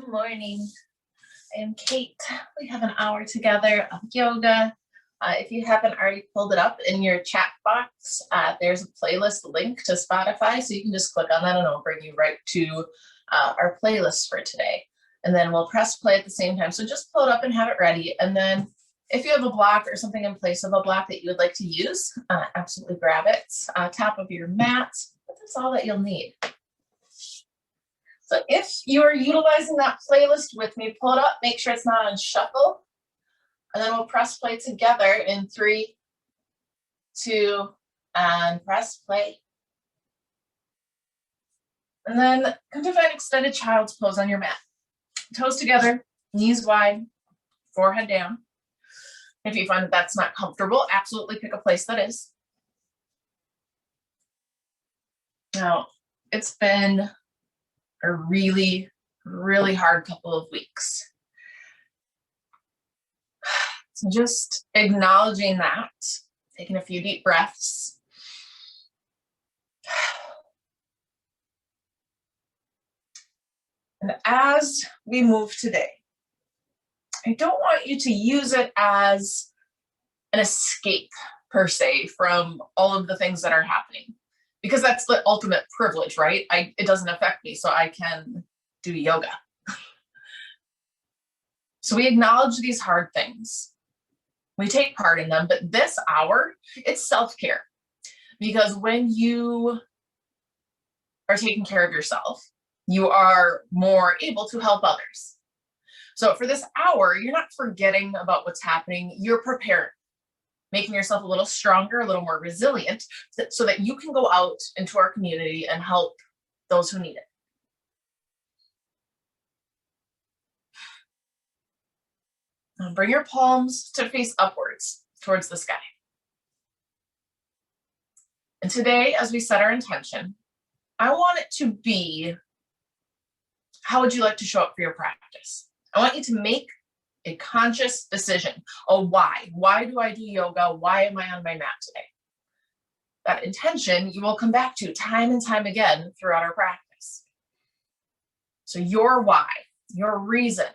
Good morning. I am Kate. We have an hour together of yoga. If you haven't already pulled it up in your chat box, there's a playlist link to Spotify, so you can just click on that and it'll bring you right to our playlist for today. And then we'll press play at the same time. So just pull it up and have it ready. And then if you have a block or something in place of a block that you would like to use, absolutely grab it. Top of your mat, but that's all that you'll need. So if you are utilizing that playlist with me, pull it up, make sure it's not on shuffle, and then we'll press play together in 3, 2, and press play. And then come to find extended child's pose on your mat. Toes together, knees wide, forehead down. If you find that that's not comfortable, absolutely pick a place that is. Now, it's been a really, really hard couple of weeks. So just acknowledging that, taking a few deep breaths. And as we move today, I don't want you to use it as an escape per se from all of the things that are happening, because that's the ultimate privilege, right? It doesn't affect me, so I can do yoga. So we acknowledge these hard things. We take part in them, but this hour, it's self-care. Because when you are taking care of yourself, you are more able to help others. So for this hour, you're not forgetting about what's happening, you're preparing, making yourself a little stronger, a little more resilient, so that you can go out into our community and help those who need it. And bring your palms to face upwards towards the sky. And today, as we set our intention, I want it to be, how would you like to show up for your practice? I want you to make a conscious decision. Oh, why? Why do I do yoga? Why am I on my mat today? That intention you will come back to time and time again throughout our practice. So your why, your reason,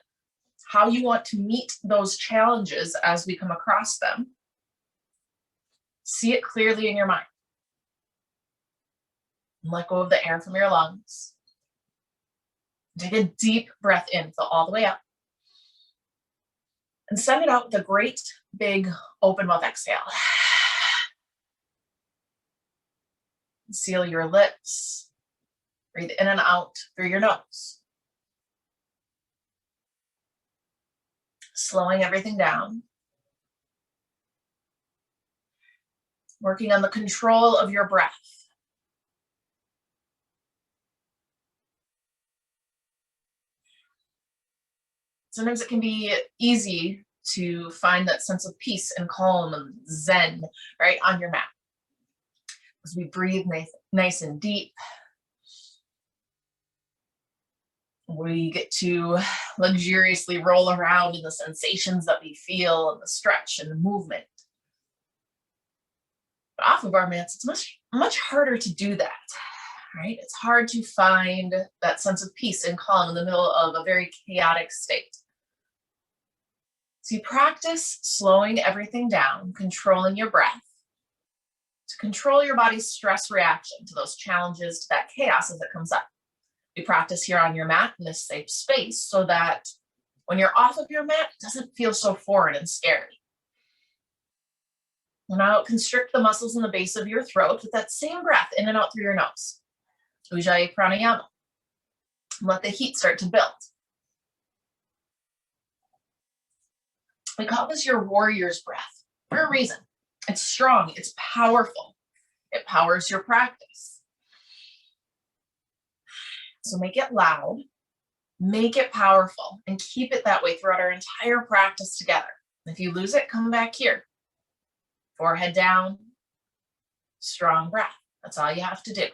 how you want to meet those challenges as we come across them, see it clearly in your mind. And let go of the air from your lungs. Take a deep breath in, fill all the way up. And send it out with a great big open mouth exhale. Seal your lips. Breathe in and out through your nose. Slowing everything down. Working on the control of your breath. Sometimes it can be easy to find that sense of peace and calm and zen right on your mat. As we breathe nice and deep, we get to luxuriously roll around in the sensations that we feel and the stretch and the movement. But off of our mats, it's much harder to do that. Right? It's hard to find that sense of peace and calm in the middle of a very chaotic state. So you practice slowing everything down, controlling your breath, to control your body's stress reaction to those challenges, to that chaos as it comes up. We practice here on your mat in this safe space so that when you're off of your mat, it doesn't feel so foreign and scary. Now constrict the muscles in the base of your throat with that same breath in and out through your nose. Ujjayi pranayama. Let the heat start to build. We call this your warrior's breath for a reason. It's strong, it's powerful. It powers your practice. So make it loud, make it powerful, and keep it that way throughout our entire practice together. If you lose it, come back here. Forehead down, strong breath. That's all you have to do.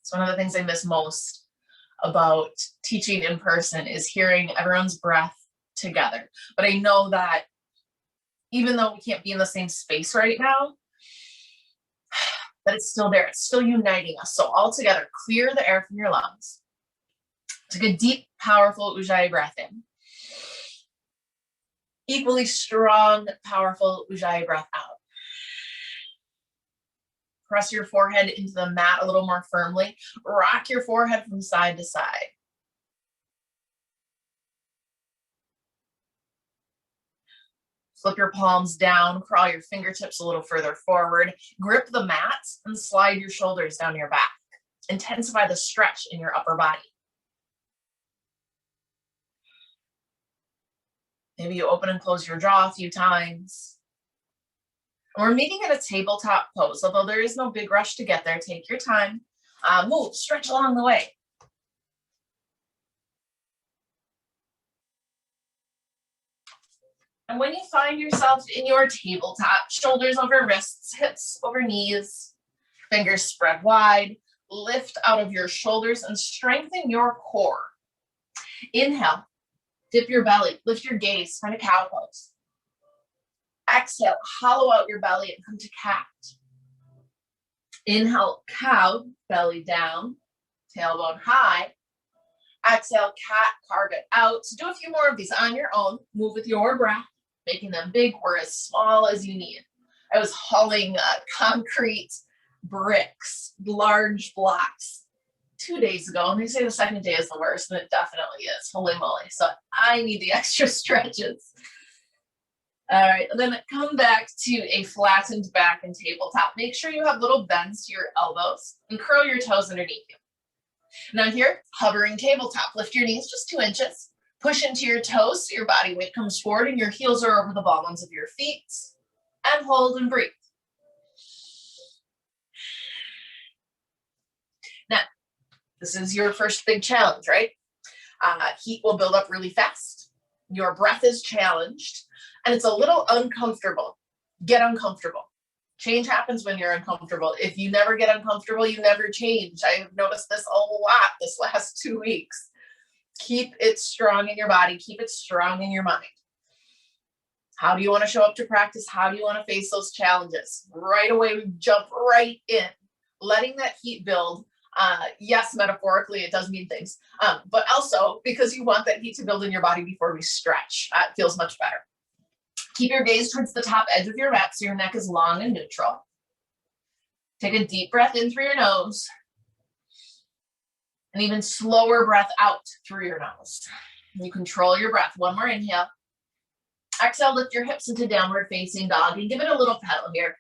It's one of the things I miss most about teaching in person is hearing everyone's breath together. But I know that even though we can't be in the same space right now, that it's still there. It's still uniting us. So all together, clear the air from your lungs. Take a deep, powerful Ujjayi breath in. Equally strong, powerful Ujjayi breath out. Press your forehead into the mat a little more firmly. Rock your forehead from side to side. Flip your palms down, crawl your fingertips a little further forward, grip the mat and slide your shoulders down your back. Intensify the stretch in your upper body. Maybe you open and close your jaw a few times. We're meeting in a tabletop pose, although there is no big rush to get there. Take your time. Move, stretch along the way. And when you find yourself in your tabletop, shoulders over wrists, hips over knees, fingers spread wide, lift out of your shoulders and strengthen your core. Inhale, dip your belly, lift your gaze, find a cow pose. Exhale, hollow out your belly and come to cat. Inhale, cow, belly down, tailbone high. Exhale, cat, carve it out. So do a few more of these on your own. Move with your breath, making them big or as small as you need. I was hauling concrete bricks, large blocks 2 days ago, and they say the second day is the worst, and it definitely is. Holy moly. So I need the extra stretches. All right, and then come back to a flattened back and tabletop. Make sure you have little bends to your elbows and curl your toes underneath you. Now here, hovering tabletop, lift your knees just 2 inches, push into your toes so your body weight comes forward and your heels are over the bottoms of your feet, and hold and breathe. Now, this is your first big challenge, right? Heat will build up really fast. Your breath is challenged, and it's a little uncomfortable. Get uncomfortable. Change happens when you're uncomfortable. If you never get uncomfortable, you never change. I've noticed this a lot this last 2 weeks. Keep it strong in your body. Keep it strong in your mind. How do you want to show up to practice? How do you want to face those challenges? Right away, we jump right in, letting that heat build. Yes, metaphorically, it does mean things, but also because you want that heat to build in your body before we stretch. It feels much better. Keep your gaze towards the top edge of your mat so your neck is long and neutral. Take a deep breath in through your nose. An even slower breath out through your nose. You control your breath. One more inhale. Exhale, lift your hips into downward facing dog and give it a little pedal here.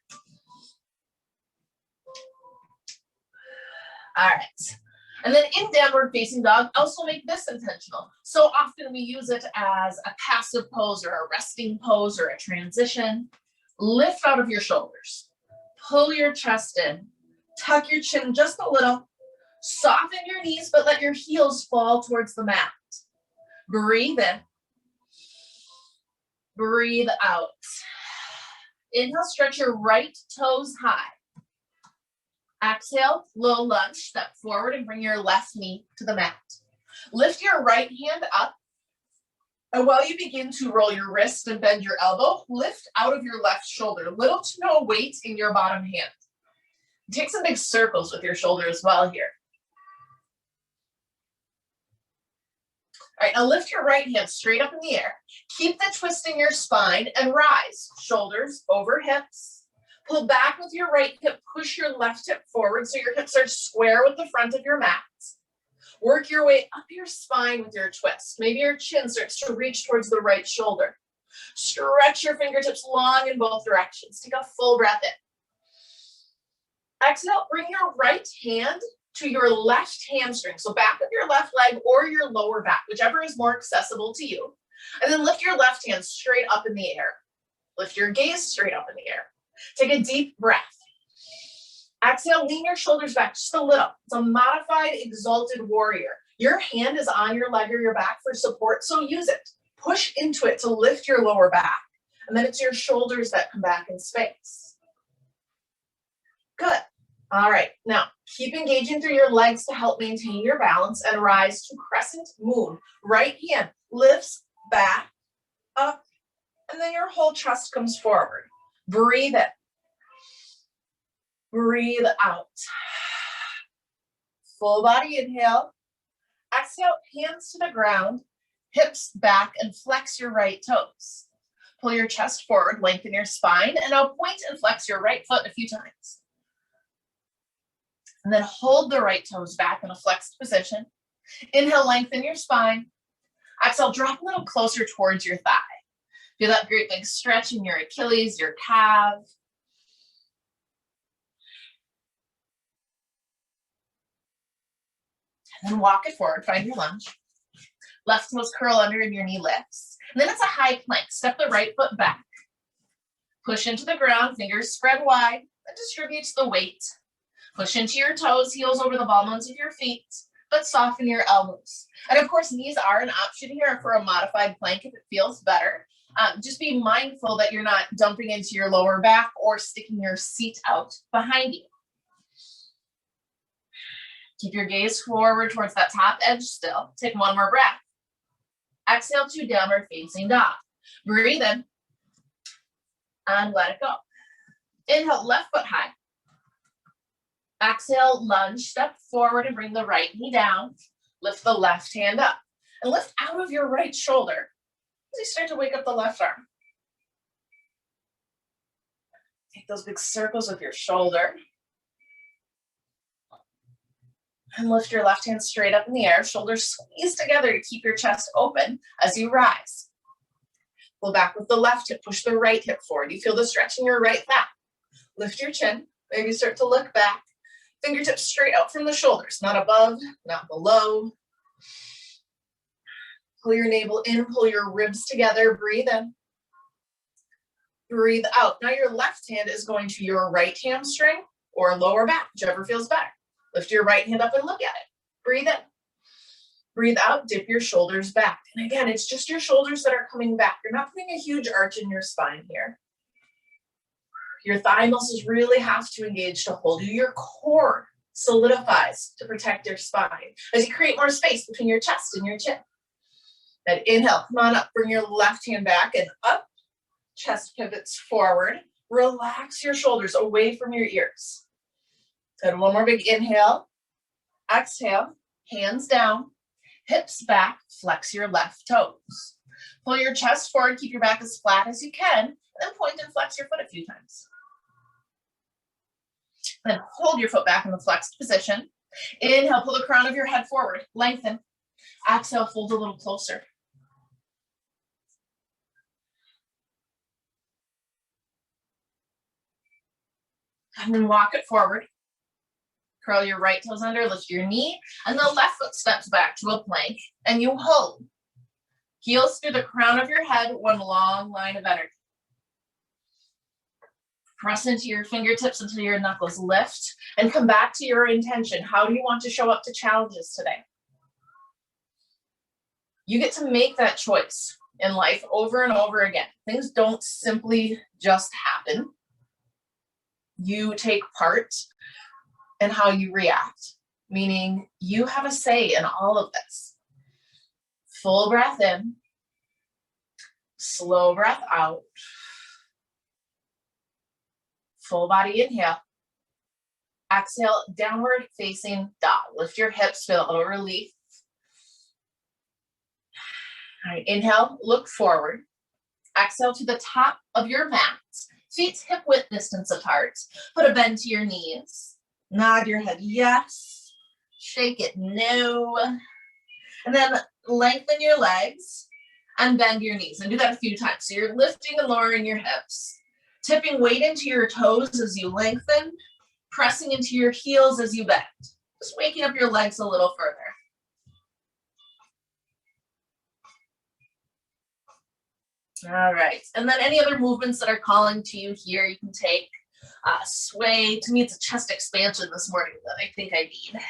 All right. And then in downward facing dog, also make this intentional. So often we use it as a passive pose or a resting pose or a transition. Lift out of your shoulders. Pull your chest in. Tuck your chin just a little. Soften your knees, but let your heels fall towards the mat. Breathe in. Breathe out. Inhale, stretch your right toes high. Exhale, low lunge, step forward and bring your left knee to the mat. Lift your right hand up. And while you begin to roll your wrist and bend your elbow, lift out of your left shoulder. Little to no weight in your bottom hand. Take some big circles with your shoulder as well here. All right, now lift your right hand straight up in the air. Keep the twist in your spine and rise. Shoulders over hips. Pull back with your right hip, push your left hip forward so your hips are square with the front of your mat. Work your way up your spine with your twist. Maybe your chin starts to reach towards the right shoulder. Stretch your fingertips long in both directions. Take a full breath in. Exhale, bring your right hand to your left hamstring. So back of your left leg or your lower back, whichever is more accessible to you. And then lift your left hand straight up in the air. Lift your gaze straight up in the air. Take a deep breath. Exhale, lean your shoulders back just a little. It's a modified exalted warrior. Your hand is on your leg or your back for support, so use it. Push into it to lift your lower back. And then it's your shoulders that come back in space. Good. All right, now keep engaging through your legs to help maintain your balance and rise to crescent moon. Right hand lifts back, up, and then your whole chest comes forward. Breathe in. Breathe out. Full body inhale. Exhale, hands to the ground, hips back, and flex your right toes. Pull your chest forward, lengthen your spine, and now point and flex your right foot a few times. And then hold the right toes back in a flexed position. Inhale, lengthen your spine. Exhale, drop a little closer towards your thigh. Feel that great big stretch in your Achilles, your calf. And then walk it forward, find your lunge. Left toes curl under and your knee lifts. And then it's a high plank. Step the right foot back. Push into the ground, fingers spread wide. That distributes the weight. Push into your toes, heels over the ball bones of your feet, but soften your elbows. And of course, knees are an option here for a modified plank if it feels better. Just be mindful that you're not dumping into your lower back or sticking your seat out behind you. Keep your gaze forward towards that top edge still. Take one more breath. Exhale to downward facing dog. Breathe in and let it go. Inhale, left foot high. Exhale, lunge, step forward and bring the right knee down. Lift the left hand up and lift out of your right shoulder as you start to wake up the left arm. Take those big circles with your shoulder. And lift your left hand straight up in the air. Shoulders squeeze together to keep your chest open as you rise. Pull back with the left hip. Push the right hip forward. You feel the stretch in your right thigh. Lift your chin. Maybe start to look back. Fingertips straight out from the shoulders. Not above, not below. Pull your navel in. Pull your ribs together. Breathe in. Breathe out. Now your left hand is going to your right hamstring or lower back, whichever feels better. Lift your right hand up and look at it. Breathe in. Breathe out, dip your shoulders back. And again, it's just your shoulders that are coming back. You're not putting a huge arch in your spine here. Your thigh muscles really have to engage to hold you. Your core solidifies to protect your spine as you create more space between your chest and your chin. Then inhale, come on up, bring your left hand back and up. Chest pivots forward. Relax your shoulders away from your ears. Good, one more big inhale. Exhale, hands down, hips back, flex your left toes. Pull your chest forward, keep your back as flat as you can, and then point and flex your foot a few times. Then hold your foot back in the flexed position. Inhale, pull the crown of your head forward, lengthen. Exhale, fold a little closer. And then walk it forward. Curl your right toes under, lift your knee, and the left foot steps back to a plank, and you hold. Heels through the crown of your head, one long line of energy. Press into your fingertips until your knuckles lift, and come back to your intention. How do you want to show up to challenges today? You get to make that choice in life over and over again. Things don't simply just happen. You take part in how you react, meaning you have a say in all of this. Full breath in, slow breath out, full body inhale. Exhale, downward facing dog. Lift your hips, feel a little relief. All right, inhale, look forward. Exhale to the top of your mat. Feet hip width distance apart. Put a bend to your knees. Nod your head yes. Shake it no. And then lengthen your legs and bend your knees. And do that a few times. So you're lifting and lowering your hips. Tipping weight into your toes as you lengthen. Pressing into your heels as you bend. Just waking up your legs a little further. All right, and then any other movements that are calling to you here, you can take sway. To me, it's a chest expansion this morning that I think I need.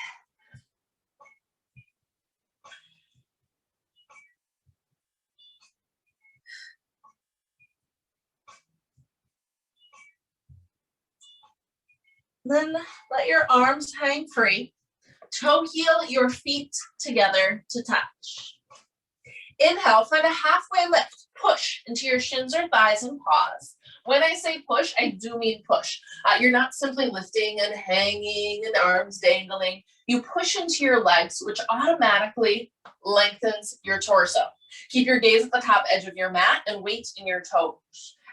Then let your arms hang free. Toe heel your feet together to touch. Inhale, find a halfway lift. push into your shins or thighs and pause. When I say push, I do mean push. You're not simply lifting and hanging and arms dangling. You push into your legs, which automatically lengthens your torso. Keep your gaze at the top edge of your mat and weight in your toes.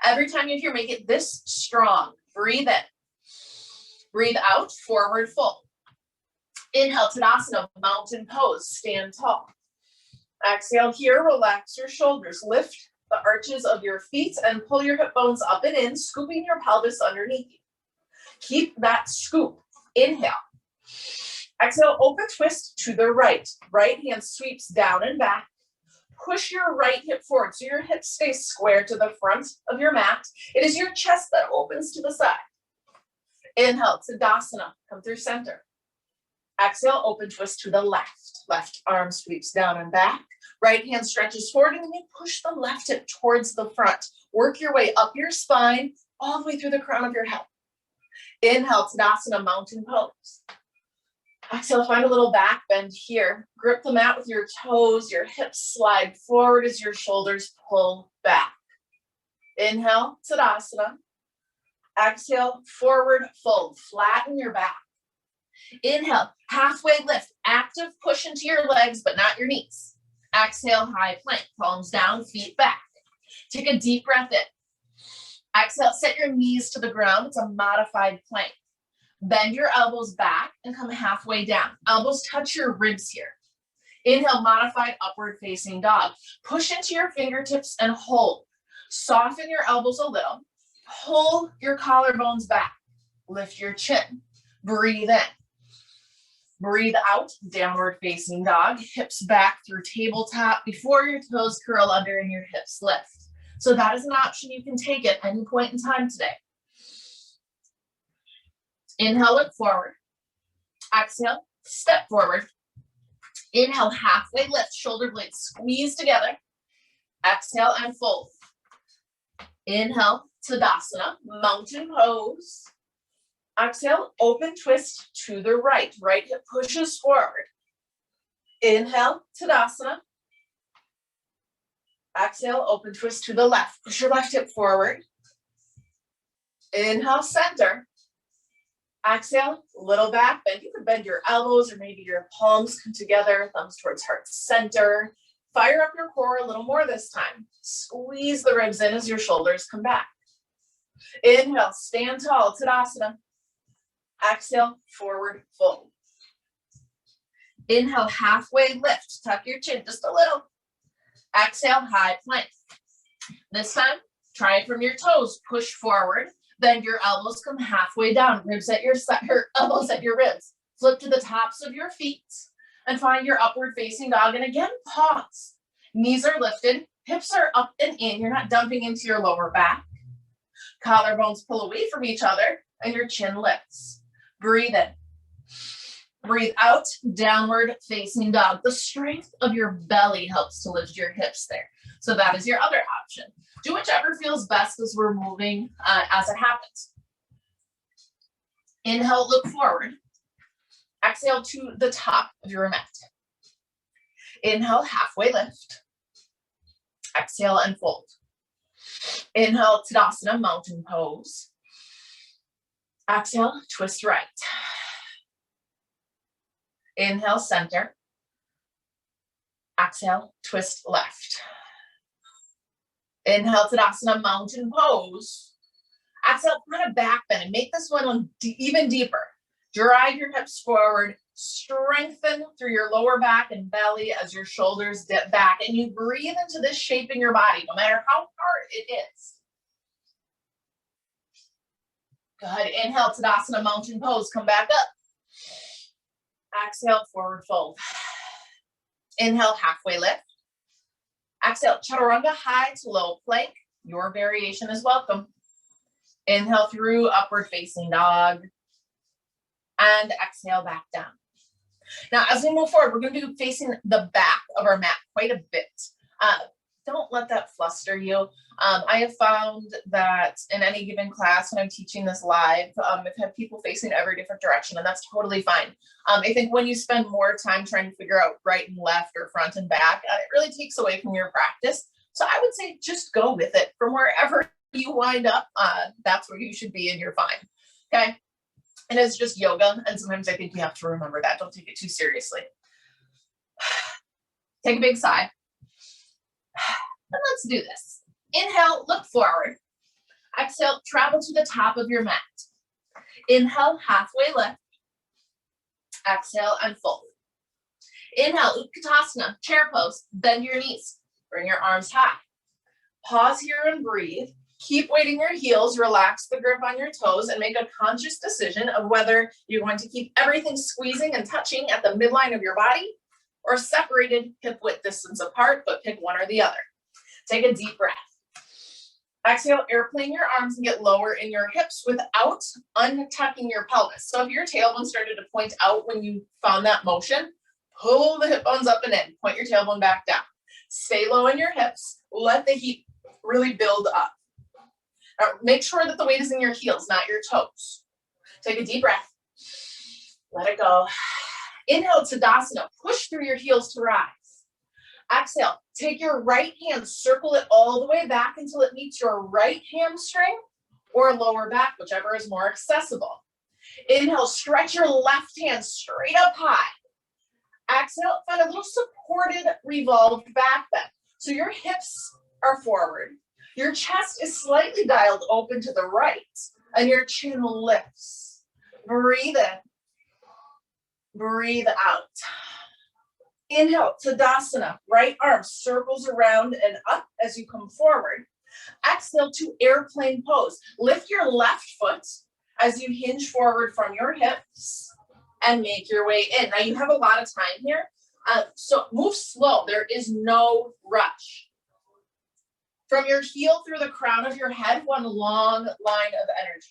Every time you hear, make it this strong. Breathe in. Breathe out, forward fold. Inhale, Tadasana, mountain pose, stand tall. Exhale here, relax your shoulders. Lift the arches of your feet and pull your hip bones up and in, scooping your pelvis underneath you. Keep that scoop. Inhale. Exhale, open twist to the right. Right hand sweeps down and back. Push your right hip forward so your hips stay square to the front of your mat. It is your chest that opens to the side. Inhale, Tadasana, come through center. Exhale, open twist to the left. Left arm sweeps down and back. Right hand stretches forward, and then you push the left hip towards the front. Work your way up your spine, all the way through the crown of your head. Inhale, Tadasana, mountain pose. Exhale, find a little back bend here. Grip the mat with your toes. Your hips slide forward as your shoulders pull back. Inhale, Tadasana. Exhale, forward fold. Flatten your back. Inhale, halfway lift. Active push into your legs, but not your knees. Exhale, high plank. Palms down, feet back. Take a deep breath in. Exhale, set your knees to the ground. It's a modified plank. Bend your elbows back and come halfway down. Elbows touch your ribs here. Inhale, modified upward facing dog. Push into your fingertips and hold. Soften your elbows a little. Pull your collarbones back. Lift your chin. Breathe in. Breathe out, downward facing dog. Hips back through tabletop before your toes curl under and your hips lift. So that is an option you can take at any point in time today. Inhale, look forward. Exhale, step forward. Inhale, halfway lift, shoulder blades squeeze together. Exhale and fold. Inhale, Tadasana, mountain pose. Exhale, open twist to the right. Right hip pushes forward. Inhale, Tadasana. Exhale, open twist to the left. Push your left hip forward. Inhale, center. Exhale, little back bend. You can bend your elbows or maybe your palms come together, thumbs towards heart center. Fire up your core a little more this time. Squeeze the ribs in as your shoulders come back. Inhale, stand tall, Tadasana. Exhale, forward fold. Inhale, halfway lift. Tuck your chin just a little. Exhale, high plank. This time, try it from your toes. Push forward. Bend your elbows, come halfway down. Ribs at your elbows at your ribs. Flip to the tops of your feet and find your upward facing dog. And again, pause. Knees are lifted. Hips are up and in. You're not dumping into your lower back. Collarbones pull away from each other and your chin lifts. Breathe in. Breathe out, downward facing dog. The strength of your belly helps to lift your hips there. So that is your other option. Do whichever feels best as we're moving as it happens. Inhale, look forward. Exhale to the top of your mat. Inhale, halfway lift. Exhale and fold. Inhale, Tadasana, mountain pose. Exhale, twist right. Inhale, center. Exhale, twist left. Inhale, Tadasana, mountain pose. Exhale, kind of back bend and make this one even deeper. Drive your hips forward. Strengthen through your lower back and belly as your shoulders dip back. And you breathe into this shape in your body, no matter how hard it is. Good. Inhale, Tadasana, mountain pose. Come back up. Exhale, forward fold. Inhale, halfway lift. Exhale, chaturanga, high to low plank. Your variation is welcome. Inhale through upward facing dog. And exhale back down. Now, as we move forward, we're going to be facing the back of our mat quite a bit. Don't let that fluster you. I have found that in any given class, when I'm teaching this live, I've had people facing every different direction, and that's totally fine. I think when you spend more time trying to figure out right and left or front and back, it really takes away from your practice. So I would say just go with it. From wherever you wind up, that's where you should be and you're fine. Okay. And it's just yoga. And sometimes I think we have to remember that. Don't take it too seriously. Take a big sigh. And let's do this. Inhale, look forward. Exhale, travel to the top of your mat. Inhale, halfway lift. Exhale and fold. Inhale, Utkatasana, chair pose. Bend your knees. Bring your arms high. Pause here and breathe. Keep weighting your heels, relax the grip on your toes, and make a conscious decision of whether you're going to keep everything squeezing and touching at the midline of your body or separated hip width distance apart, but pick one or the other. Take a deep breath. Exhale, airplane your arms and get lower in your hips without untucking your pelvis. So if your tailbone started to point out when you found that motion, pull the hip bones up and in, point your tailbone back down. Stay low in your hips, let the heat really build up. Now, make sure that the weight is in your heels, not your toes. Take a deep breath. Let it go. Inhale, Tadasana. Push through your heels to rise. Exhale, take your right hand, circle it all the way back until it meets your right hamstring or lower back, whichever is more accessible. Inhale, stretch your left hand straight up high. Exhale, find a little supported, revolved back bend. So your hips are forward. Your chest is slightly dialed open to the right, and your chin lifts. Breathe in. Breathe out. Inhale, Tadasana. Right arm circles around and up as you come forward. Exhale to airplane pose. Lift your left foot as you hinge forward from your hips and make your way in. Now you have a lot of time here, so move slow. There is no rush. From your heel through the crown of your head, one long line of energy.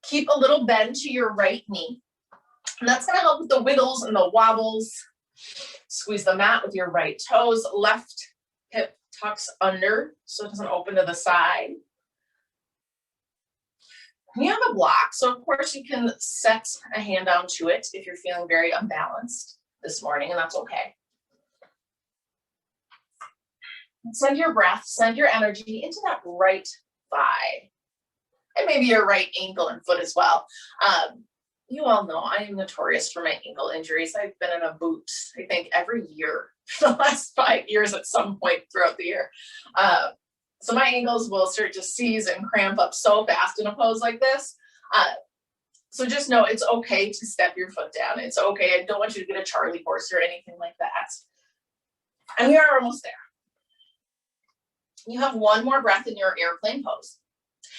Keep a little bend to your right knee. And that's going to help with the wiggles and the wobbles. Squeeze the mat with your right toes. Left hip tucks under so it doesn't open to the side. You have a block, so of course you can set a hand down to it if you're feeling very unbalanced this morning, and that's okay. Send your breath, send your energy into that right thigh, and maybe your right ankle and foot as well. You all know I am notorious for my ankle injuries. I've been in a boot, I think, every year for the last 5 years at some point throughout the year. So my ankles will start to seize and cramp up so fast in a pose like this. So just know it's okay to step your foot down. It's okay. I don't want you to get a Charlie horse or anything like that. And we are almost there. You have one more breath in your airplane pose.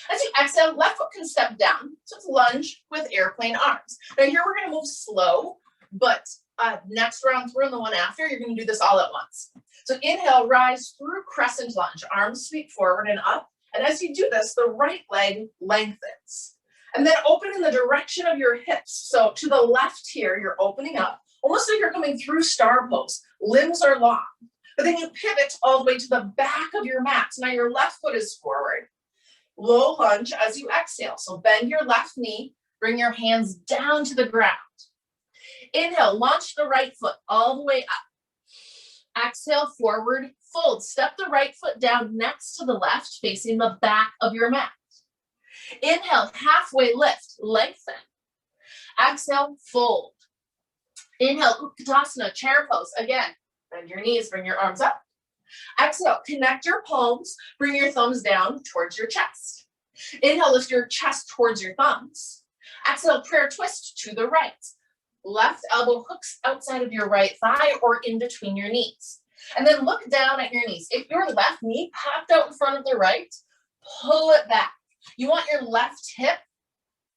As you exhale, left foot can step down. So it's lunge with airplane arms. Now here we're going to move slow, but next round through and the one after, you're going to do this all at once. So inhale, rise through crescent lunge, arms sweep forward and up. And as you do this, the right leg lengthens. And then open in the direction of your hips. So to the left here, you're opening up, almost like you're coming through star pose. Limbs are long. But then you pivot all the way to the back of your mat. So now your left foot is forward. Low lunge as you exhale. So bend your left knee, bring your hands down to the ground. Inhale, launch the right foot all the way up. Exhale, forward fold. Step the right foot down next to the left, facing the back of your mat. Inhale, halfway lift, lengthen. Exhale, fold. Inhale, Utkatasana, chair pose. Again, bend your knees, bring your arms up. Exhale, connect your palms, bring your thumbs down towards your chest. Inhale, lift your chest towards your thumbs. Exhale, prayer twist to the right. Left elbow hooks outside of your right thigh or in between your knees. And then look down at your knees. If your left knee popped out in front of the right, pull it back. You want your left hip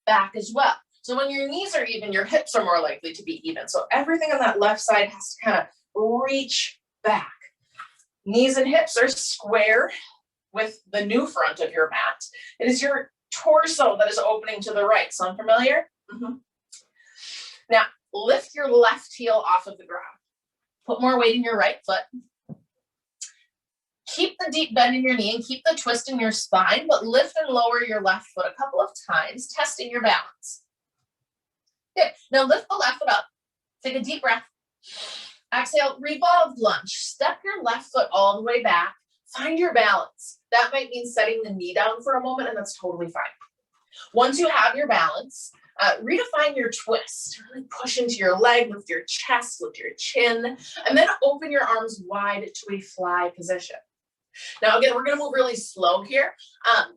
back as well. So when your knees are even, your hips are more likely to be even. So everything on that left side has to kind of reach back. Knees and hips are square with the new front of your mat. It is your torso that is opening to the right. Sound familiar? Mm-hmm. Now, lift your left heel off of the ground. Put more weight in your right foot. Keep the deep bend in your knee and keep the twist in your spine, but lift and lower your left foot a couple of times, testing your balance. Good. Now lift the left foot up. Take a deep breath. Exhale, revolved lunge. Step your left foot all the way back. Find your balance. That might mean setting the knee down for a moment, and that's totally fine. Once you have your balance, redefine your twist. Really push into your leg, lift your chest, lift your chin, and then open your arms wide to a fly position. Now, again, we're going to move really slow here,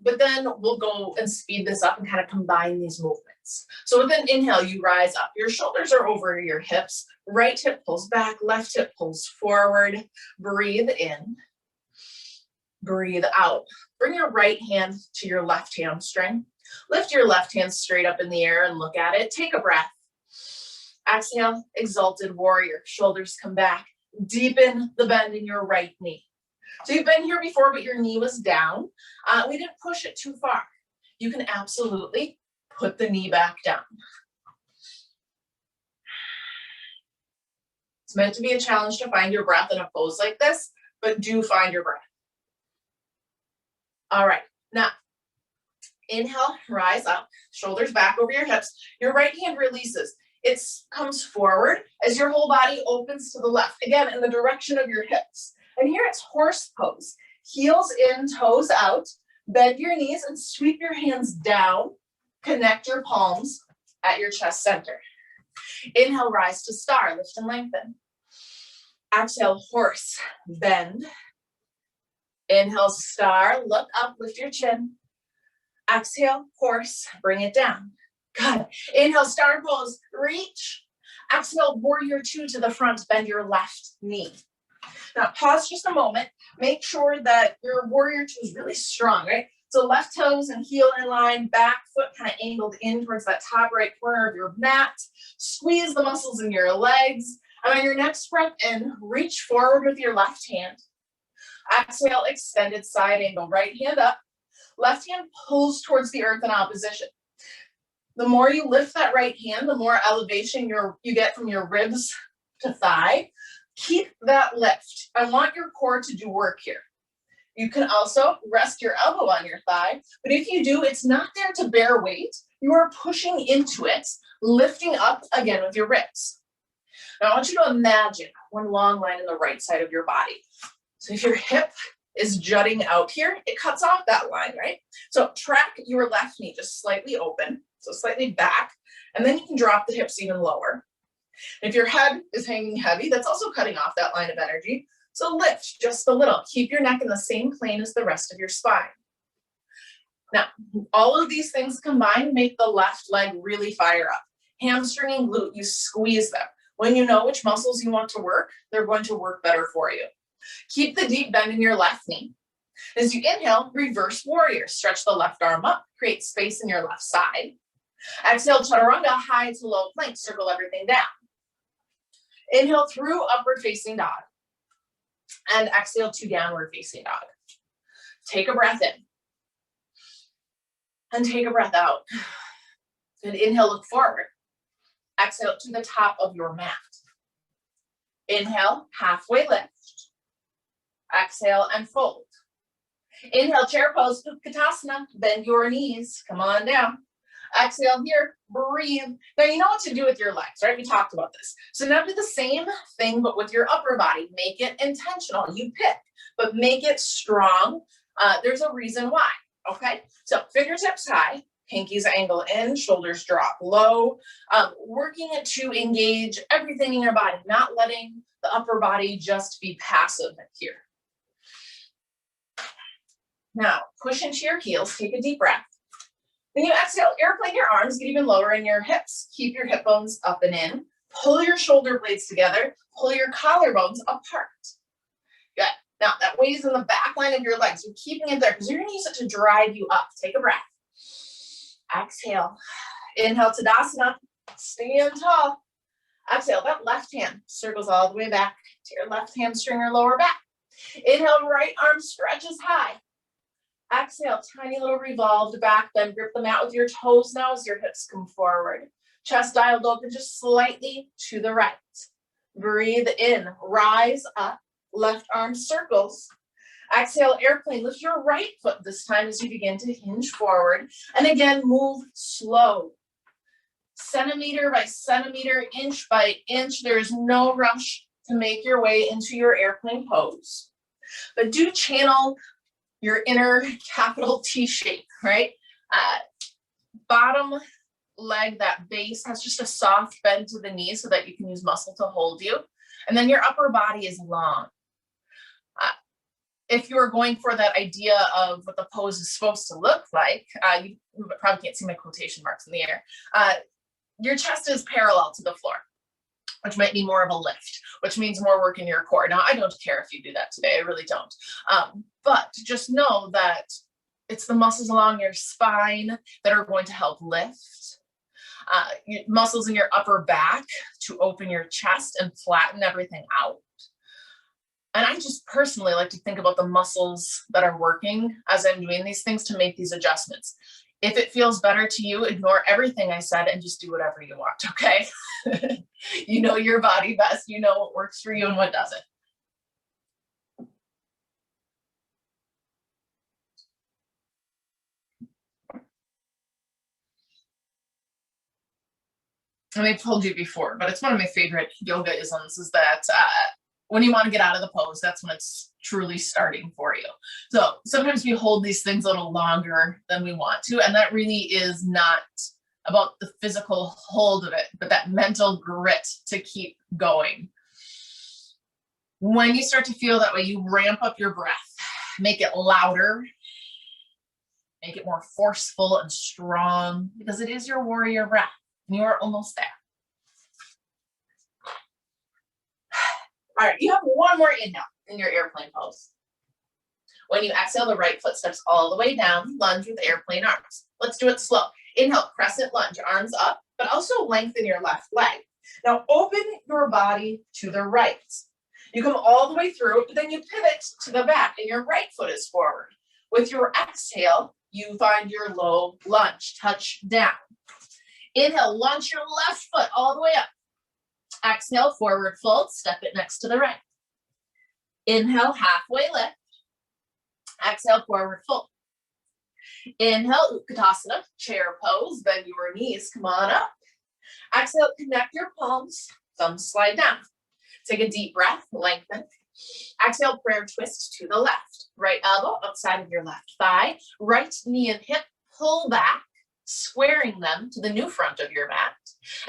but then we'll go and speed this up and kind of combine these movements. So with an inhale, you rise up. Your shoulders are over your hips. Right hip pulls back, left hip pulls forward. Breathe in. Breathe out. Bring your right hand to your left hamstring. Lift your left hand straight up in the air and look at it. Take a breath. Exhale, exalted warrior. Shoulders come back. Deepen the bend in your right knee. So you've been here before, but your knee was down. We didn't push it too far. You can absolutely put the knee back down. It's meant to be a challenge to find your breath in a pose like this, but do find your breath. All right, now inhale, rise up, shoulders back over your hips. Your right hand releases. It comes forward as your whole body opens to the left, again, in the direction of your hips. And here it's horse pose. Heels in, toes out. Bend your knees and sweep your hands down. Connect your palms at your chest center. Inhale, rise to star. Lift and lengthen. Exhale, horse. Bend. Inhale, star. Look up. Lift your chin. Exhale, horse. Bring it down. Good. Inhale, star pose. Reach. Exhale, warrior two to the front. Bend your left knee. Now pause just a moment. Make sure that your warrior two is really strong, right? So left toes and heel in line, back foot kind of angled in towards that top right corner of your mat. Squeeze the muscles in your legs. And on your next breath in, reach forward with your left hand. Exhale, extended side angle. Right hand up. Left hand pulls towards the earth in opposition. The more you lift that right hand, the more elevation you get from your ribs to thigh. Keep that lift. I want your core to do work here. You can also rest your elbow on your thigh, but if you do, it's not there to bear weight. You are pushing into it, lifting up again with your ribs. Now I want you to imagine one long line in the right side of your body. So if your hip is jutting out here, it cuts off that line, right? So track your left knee just slightly open, so slightly back, and then you can drop the hips even lower. If your head is hanging heavy, that's also cutting off that line of energy. So lift just a little. Keep your neck in the same plane as the rest of your spine. Now, all of these things combined make the left leg really fire up. Hamstring and glute, you squeeze them. When you know which muscles you want to work, they're going to work better for you. Keep the deep bend in your left knee. As you inhale, reverse warrior. Stretch the left arm up, create space in your left side. Exhale, chaturanga, high to low plank. Circle everything down. Inhale through upward facing dog. And exhale to downward facing dog. Take a breath in. And take a breath out. And inhale, look forward. Exhale to the top of your mat. Inhale, halfway lift. Exhale and fold. Inhale, chair pose, Utkatasana. Bend your knees. Come on down. Exhale here, breathe. Now you know what to do with your legs, right? We talked about this. So now do the same thing, but with your upper body. Make it intentional. You pick, but make it strong. There's a reason why, okay? So fingertips high, pinkies angle in, shoulders drop low. Working it to engage everything in your body, not letting the upper body just be passive here. Now, push into your heels, take a deep breath. When you exhale, airplane your arms, get even lower in your hips. Keep your hip bones up and in. Pull your shoulder blades together. Pull your collarbones apart. Good. Now, that weighs in the back line of your legs. You're keeping it there because you're going to use it to drive you up. Take a breath. Exhale. Inhale, Tadasana. Stand tall. Exhale, that left hand circles all the way back to your left hamstring or lower back. Inhale, right arm stretches high. Exhale, tiny little revolved back bend. Grip the mat with your toes now as your hips come forward. Chest dialed open just slightly to the right. Breathe in, rise up, left arm circles. Exhale, airplane. Lift your right foot this time as you begin to hinge forward. And again, move slow. Centimeter by centimeter, inch by inch. There is no rush. to make your way into your airplane pose. But do channel your inner capital T shape, right? Bottom leg, that base has just a soft bend to the knee so that you can use muscle to hold you. And then your upper body is long. If you're going for that idea of what the pose is supposed to look like, you probably can't see my quotation marks in the air. Your chest is parallel to the floor, which might be more of a lift, which means more work in your core. Now, I don't care if you do that today. I really don't. But just know that it's the muscles along your spine that are going to help lift. Muscles in your upper back to open your chest and flatten everything out. And I just personally like to think about the muscles that are working as I'm doing these things to make these adjustments. If it feels better to you, ignore everything I said and just do whatever you want, okay? You know your body best. You know what works for you and what doesn't. And I've told you before, but it's one of my favorite yoga isms is that when you want to get out of the pose, that's when it's truly starting for you. So sometimes we hold these things a little longer than we want to, and that really is not about the physical hold of it, but that mental grit to keep going. When you start to feel that way, you ramp up your breath, make it louder, make it more forceful and strong, because it is your warrior breath. And you are almost there. All right, you have one more inhale in your airplane pose. When you exhale, the right foot steps all the way down, lunge with airplane arms. Let's do it slow. Inhale, crescent lunge, arms up, but also lengthen your left leg. Now open your body to the right. You come all the way through, but then you pivot to the back and your right foot is forward. With your exhale, you find your low lunge, touch down. Inhale, launch your left foot all the way up. Exhale, forward fold, step it next to the right. Inhale, halfway lift. Exhale, forward fold. Inhale, Utkatasana, chair pose, bend your knees, come on up. Exhale, connect your palms, thumbs slide down. Take a deep breath, lengthen. Exhale, prayer twist to the left. Right elbow outside of your left thigh, right knee and hip, pull back, squaring them to the new front of your mat.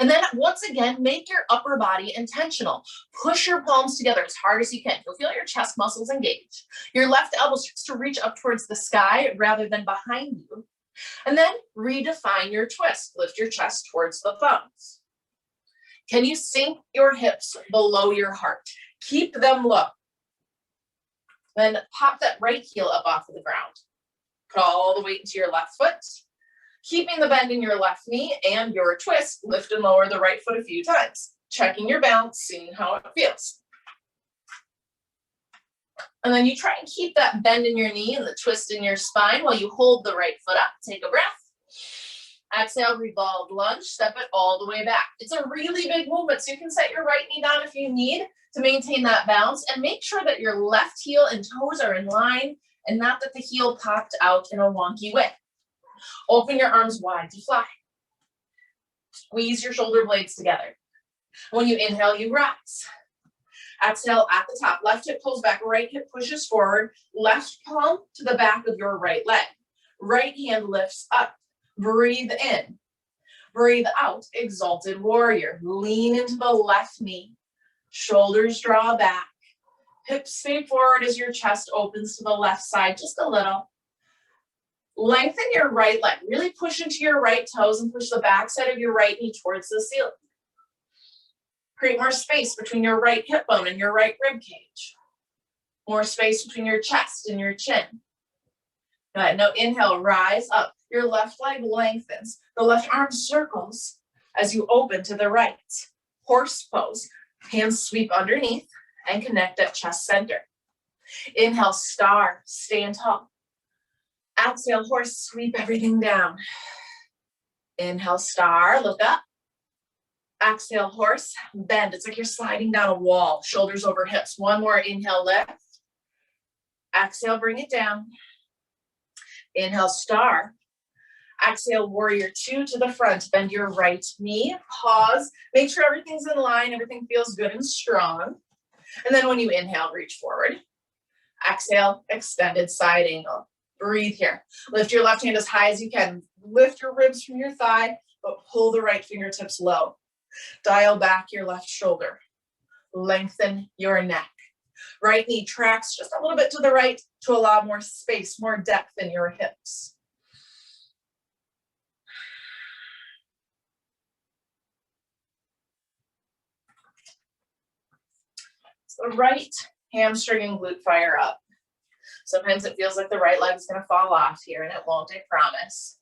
And then once again, make your upper body intentional. Push your palms together as hard as you can. You'll feel your chest muscles engage. Your left elbow starts to reach up towards the sky rather than behind you. And then redefine your twist. Lift your chest towards the thumbs. Can you sink your hips below your heart? Keep them low. Then pop that right heel up off of the ground. Put all the weight into your left foot. Keeping the bend in your left knee and your twist, lift and lower the right foot a few times. Checking your balance, seeing how it feels. And then you try and keep that bend in your knee and the twist in your spine while you hold the right foot up. Take a breath. Exhale, revolved lunge, step it all the way back. It's a really big movement, so you can set your right knee down if you need to maintain that balance, and make sure that your left heel and toes are in line and not that the heel popped out in a wonky way. Open your arms wide to fly. Squeeze your shoulder blades together. When you inhale, you rise. Exhale at the top. Left hip pulls back, right hip pushes forward. Left palm to the back of your right leg. Right hand lifts up. Breathe in. Breathe out. Exalted warrior. Lean into the left knee. Shoulders draw back. Hips stay forward as your chest opens to the left side just a little. Lengthen your right leg. Really push into your right toes and push the back side of your right knee towards the ceiling. Create more space between your right hip bone and your right rib cage. More space between your chest and your chin. Good. Now inhale, rise up. Your left leg lengthens. The left arm circles as you open to the right. Horse pose. Hands sweep underneath and connect at chest center. Inhale, star. Stand tall. Exhale, horse, sweep everything down. Inhale, star, look up. Exhale, horse, bend. It's like you're sliding down a wall, shoulders over hips. One more inhale, lift. Exhale, bring it down. Inhale, star. Exhale, warrior two to the front. Bend your right knee, pause. Make sure everything's in line, everything feels good and strong. And then when you inhale, reach forward. Exhale, extended side angle. Breathe here. Lift your left hand as high as you can. Lift your ribs from your thigh, but pull the right fingertips low. Dial back your left shoulder. Lengthen your neck. Right knee tracks just a little bit to the right to allow more space, more depth in your hips. So the right hamstring and glute fire up. Sometimes it feels like the right leg is going to fall off here, and it won't, I promise.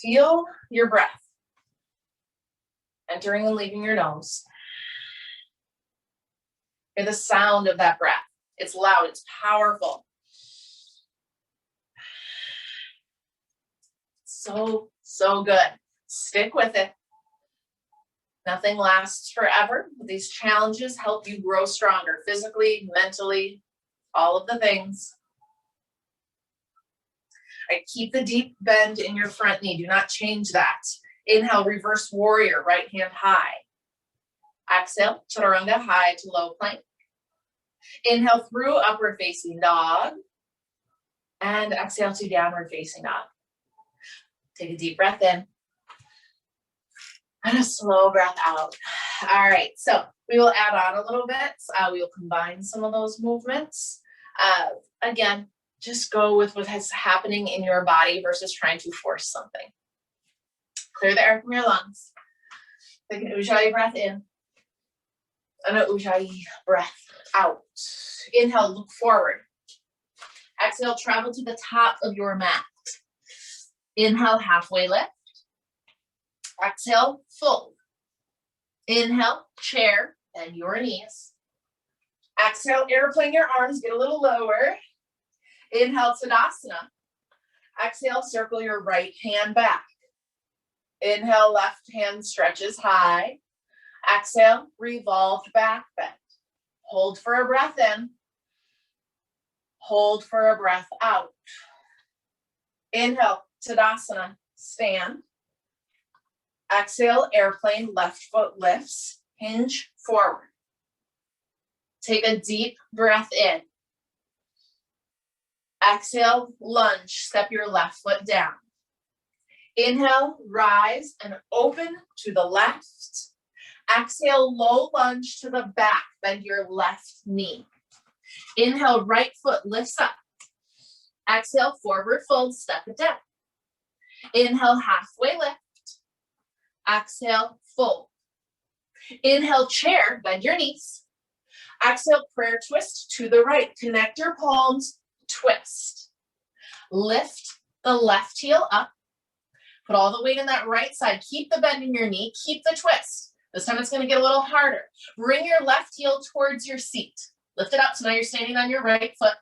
Feel your breath entering and leaving your nose. Hear the sound of that breath. It's loud, it's powerful. So, so good. Stick with it. Nothing lasts forever, but these challenges help you grow stronger physically, mentally, all of the things. All right, keep the deep bend in your front knee. Do not change that. Inhale, reverse warrior, right hand high. Exhale, chaturanga, high to low plank. Inhale through upward facing dog. And exhale to downward facing dog. Take a deep breath in. And a slow breath out. All right, so we will add on a little bit. We will combine some of those movements. Again, just go with what is happening in your body versus trying to force something. Clear the air from your lungs. Take an Ujjayi breath in. And an Ujjayi breath out. Inhale, look forward. Exhale, travel to the top of your mat. Inhale, halfway lift. Exhale, fold. Inhale, chair, bend your knees. Exhale, airplane your arms, get a little lower. Inhale, Tadasana. Exhale, circle your right hand back. Inhale, left hand stretches high. Exhale, revolved back bend. Hold for a breath in. Hold for a breath out. Inhale, Tadasana, stand. Exhale, airplane, left foot lifts, hinge forward. Take a deep breath in. Exhale, lunge, step your left foot down. Inhale, rise and open to the left. Exhale, low lunge to the back, bend your left knee. Inhale, right foot lifts up. Exhale, forward fold, step it down. Inhale, halfway lift. Exhale, fold. Inhale, chair, bend your knees. Exhale, prayer twist to the right. Connect your palms, twist. Lift the left heel up. Put all the weight in that right side. Keep the bend in your knee, keep the twist. This time it's gonna get a little harder. Bring your left heel towards your seat. Lift it up, so now you're standing on your right foot.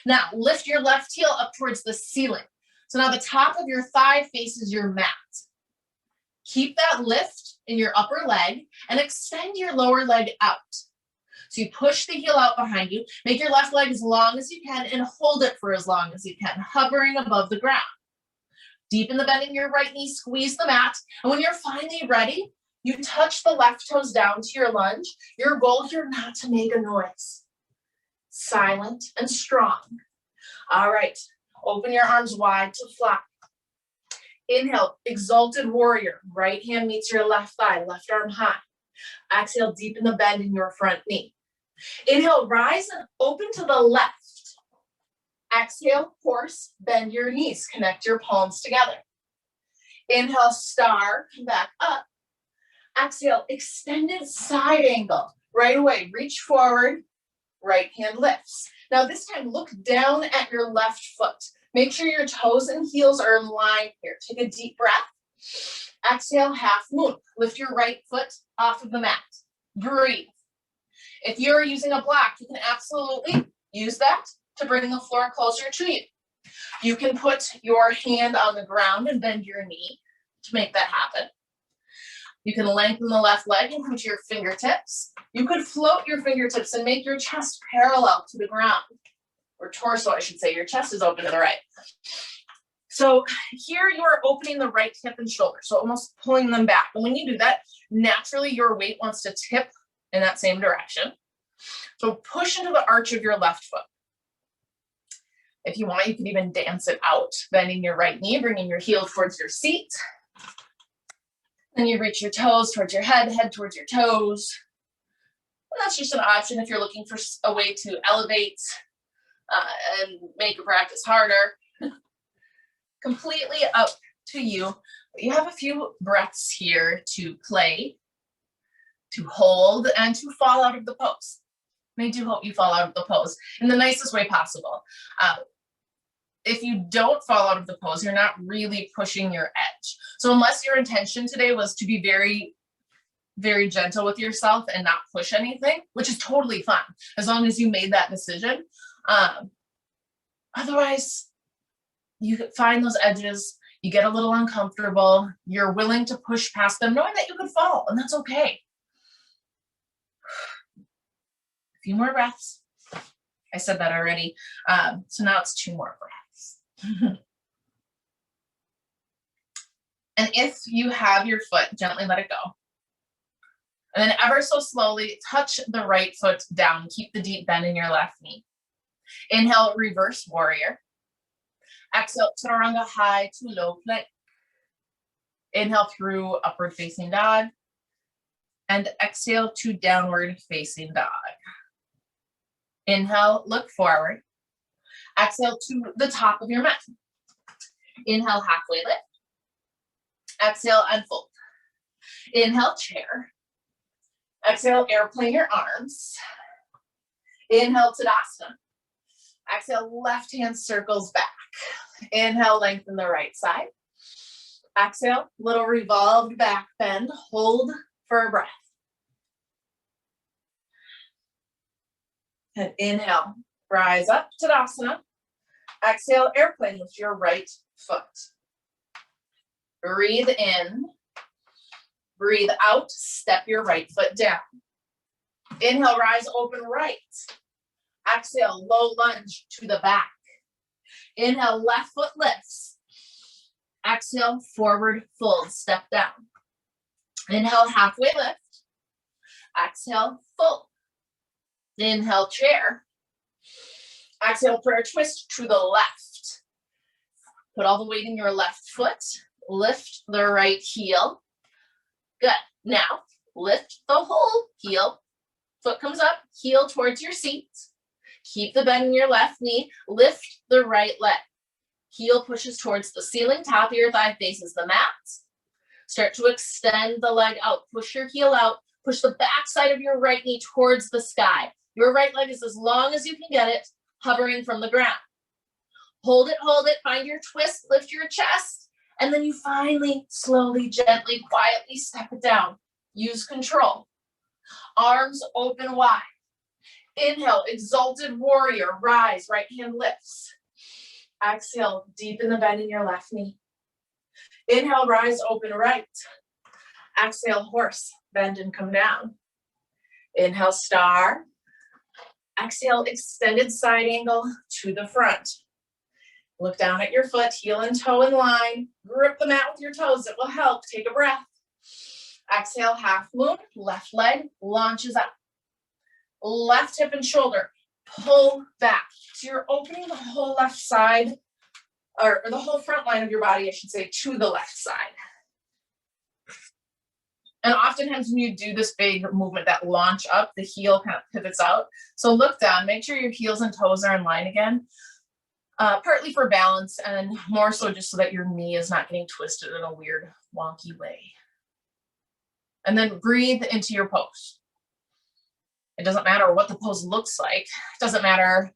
Now, lift your left heel up towards the ceiling. So now the top of your thigh faces your mat. Keep that lift in your upper leg and extend your lower leg out. So you push the heel out behind you, make your left leg as long as you can and hold it for as long as you can, hovering above the ground. Deepen the bend in your right knee, squeeze the mat, and when you're finally ready, you touch the left toes down to your lunge. Your goal here not to make a noise. Silent and strong. All right, open your arms wide to fly. Inhale, exalted warrior. Right hand meets your left thigh, left arm high. Exhale, deepen the bend in your front knee. Inhale, rise and open to the left. Exhale, horse, bend your knees. Connect your palms together. Inhale, star, come back up. Exhale, extended side angle. Right away, reach forward, right hand lifts. Now this time, look down at your left foot. Make sure your toes and heels are in line here. Take a deep breath. Exhale, half moon. Lift your right foot off of the mat. Breathe. If you're using a block, you can absolutely use that to bring the floor closer to you. You can put your hand on the ground and bend your knee to make that happen. You can lengthen the left leg and put your fingertips. You could float your fingertips and make your chest parallel to the ground. Or torso, I should say. Your chest is open to the right. So here you are opening the right hip and shoulder, so almost pulling them back. And when you do that, naturally your weight wants to tip in that same direction. So push into the arch of your left foot. If you want, you can even dance it out, bending your right knee, bringing your heel towards your seat. Then you reach your toes towards your head towards your toes. And that's just an option if you're looking for a way to elevate and make a practice harder. Completely up to you. But you have a few breaths here to play, to hold, and to fall out of the pose. I do hope you fall out of the pose in the nicest way possible. If you don't fall out of the pose, you're not really pushing your edge. So unless your intention today was to be very, very gentle with yourself and not push anything, which is totally fine, as long as you made that decision. Otherwise, you find those edges, you get a little uncomfortable, you're willing to push past them, knowing that you could fall, and that's okay. A few more breaths. I said that already. So now it's 2 more breaths. And if you have your foot, gently let it go. And then ever so slowly touch the right foot down. Keep the deep bend in your left knee. Inhale, reverse warrior. Exhale, chaturanga high to low plank. Inhale through upward facing dog. And exhale to downward facing dog. Inhale, look forward. Exhale to the top of your mat. Inhale, halfway lift. Exhale, unfold. Inhale, chair. Exhale, airplane your arms. Inhale, Tadasana. Exhale, left hand circles back. Inhale, lengthen the right side. Exhale, little revolved back bend. Hold for a breath. And inhale, rise up, Tadasana. Exhale, airplane with your right foot. Breathe in. Breathe out, step your right foot down. Inhale, rise, open right. Exhale, low lunge to the back. Inhale, left foot lifts. Exhale, forward fold, step down. Inhale, halfway lift. Exhale, fold. Inhale, chair. Exhale, prayer twist to the left. Put all the weight in your left foot. Lift the right heel. Good. Now, lift the whole heel. Foot comes up, heel towards your seat. Keep the bend in your left knee. Lift the right leg. Heel pushes towards the ceiling. Top of your thigh faces the mat. Start to extend the leg out. Push your heel out. Push the back side of your right knee towards the sky. Your right leg is as long as you can get it, hovering from the ground. Hold it, find your twist, lift your chest, and then you finally, slowly, gently, quietly step it down. Use control. Arms open wide. Inhale, exalted warrior, rise, right hand lifts. Exhale, deepen the bend in your left knee. Inhale, rise, open right. Exhale, horse, bend and come down. Inhale, star. Exhale, extended side angle to the front. Look down at your foot, heel and toe in line. Grip the mat with your toes, it will help. Take a breath. Exhale, half moon, left leg launches up. Left hip and shoulder, pull back. So you're opening the whole left side, or the whole front line of your body, I should say, to the left side. And oftentimes when you do this big movement, that launch up, the heel kind of pivots out. So look down, make sure your heels and toes are in line again. Partly for balance and more so just so that your knee is not getting twisted in a weird, wonky way. And then breathe into your pose. It doesn't matter what the pose looks like. It doesn't matter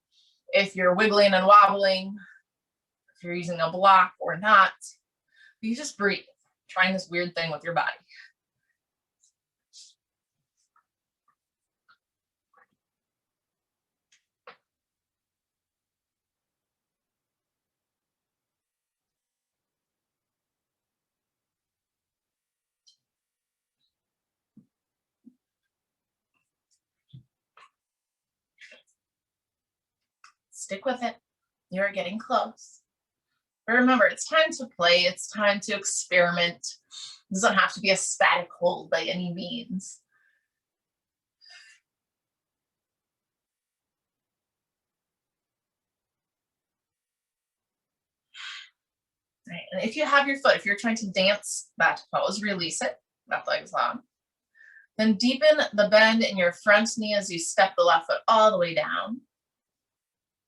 if you're wiggling and wobbling, if you're using a block or not. You just breathe, trying this weird thing with your body. Stick with it. You're getting close. But remember, it's time to play. It's time to experiment. It doesn't have to be a static hold by any means. Right. And if you have your foot, if you're trying to dance that pose, release it, left leg's long. Then deepen the bend in your front knee as you step the left foot all the way down.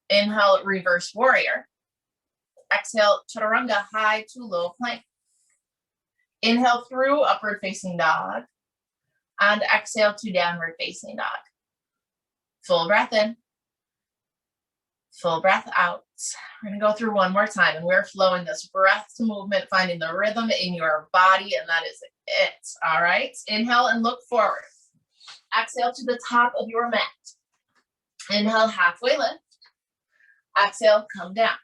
Inhale, reverse warrior. Exhale, chaturanga, high to low plank. Inhale through upward facing dog. And exhale to downward facing dog. Full breath in. Full breath out. We're going to go through one more time, and we're flowing this breath to movement, finding the rhythm in your body, and that is it. All right. Inhale and look forward. Exhale to the top of your mat. Inhale, halfway lift. Exhale, come down.